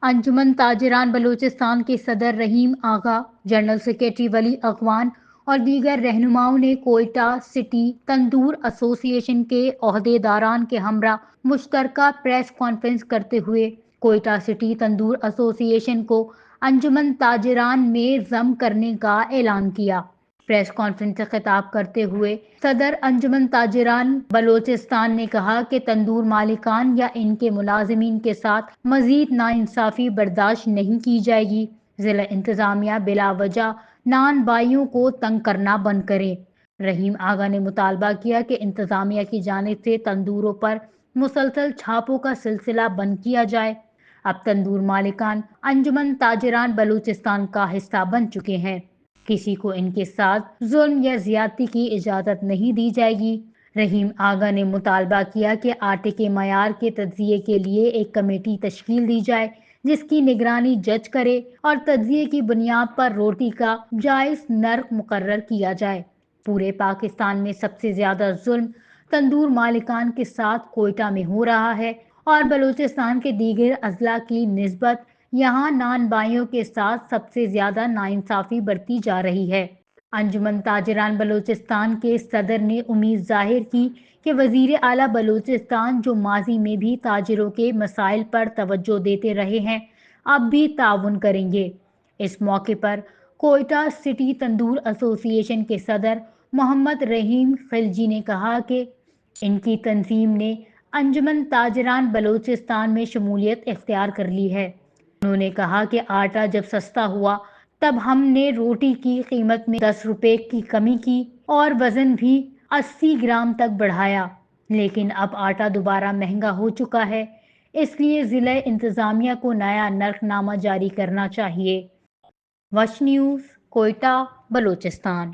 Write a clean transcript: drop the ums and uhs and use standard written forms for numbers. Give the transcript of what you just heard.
انجمن تاجران بلوچستان کے صدر رحیم آغا، general secretary ولی اغوان اور دیگر رہنماؤں نے کوئٹہ سٹی تندور ایسوسی ایشن کے عہدیداران کے ہمراہ مشترکہ پریس کانفرنس کرتے ہوئے کوئٹہ سٹی تندور ایسوسی ایشن کو انجمن تاجران میں ضم کرنے کا اعلان کیا۔ پریس کانفرنس سے خطاب کرتے ہوئے صدر انجمن تاجران بلوچستان نے کہا کہ تندور مالکان یا ان کے ملازمین کے ساتھ مزید ناانصافی برداشت نہیں کی جائے گی۔ ضلع انتظامیہ بلا وجہ نان بائیوں کو تنگ کرنا بند کرے۔ رحیم آغا نے مطالبہ کیا کہ انتظامیہ کی جانب سے تندوروں پر مسلسل چھاپوں کا سلسلہ بند کیا جائے۔ اب تندور مالکان انجمن تاجران بلوچستان کا حصہ بن چکے ہیں، کسی کو ان کے ساتھ ظلم یا زیادتی کی اجازت نہیں دی جائے گی۔ رحیم آغا نے مطالبہ کیا کہ آٹے کے معیار کے تجزیے کے لیے ایک کمیٹی تشکیل دی جائے جس کی نگرانی جج کرے اور تجزیے کی بنیاد پر روٹی کا جائز نرخ مقرر کیا جائے۔ پورے پاکستان میں سب سے زیادہ ظلم تندور مالکان کے ساتھ کوئٹہ میں ہو رہا ہے اور بلوچستان کے دیگر اضلاع کی نسبت یہاں نان بائیوں کے ساتھ سب سے زیادہ ناانصافی برتی جا رہی ہے۔ انجمن تاجران بلوچستان کے صدر نے امید ظاہر کی کہ وزیر اعلیٰ بلوچستان جو ماضی میں بھی تاجروں کے مسائل پر توجہ دیتے رہے ہیں، اب بھی تعاون کریں گے۔ اس موقع پر کوئٹہ سٹی تندور ایسوسی ایشن کے صدر محمد رحیم خلجی نے کہا کہ ان کی تنظیم نے انجمن تاجران بلوچستان میں شمولیت اختیار کر لی ہے۔ انہوں نے کہا کہ آٹا جب سستا ہوا تب ہم نے روٹی کی قیمت میں 10 روپے کی کمی کی اور وزن بھی 80 گرام تک بڑھایا، لیکن اب آٹا دوبارہ مہنگا ہو چکا ہے، اس لیے ضلع انتظامیہ کو نیا نرخ نامہ جاری کرنا چاہیے۔ وش نیوز، کوئٹہ، بلوچستان۔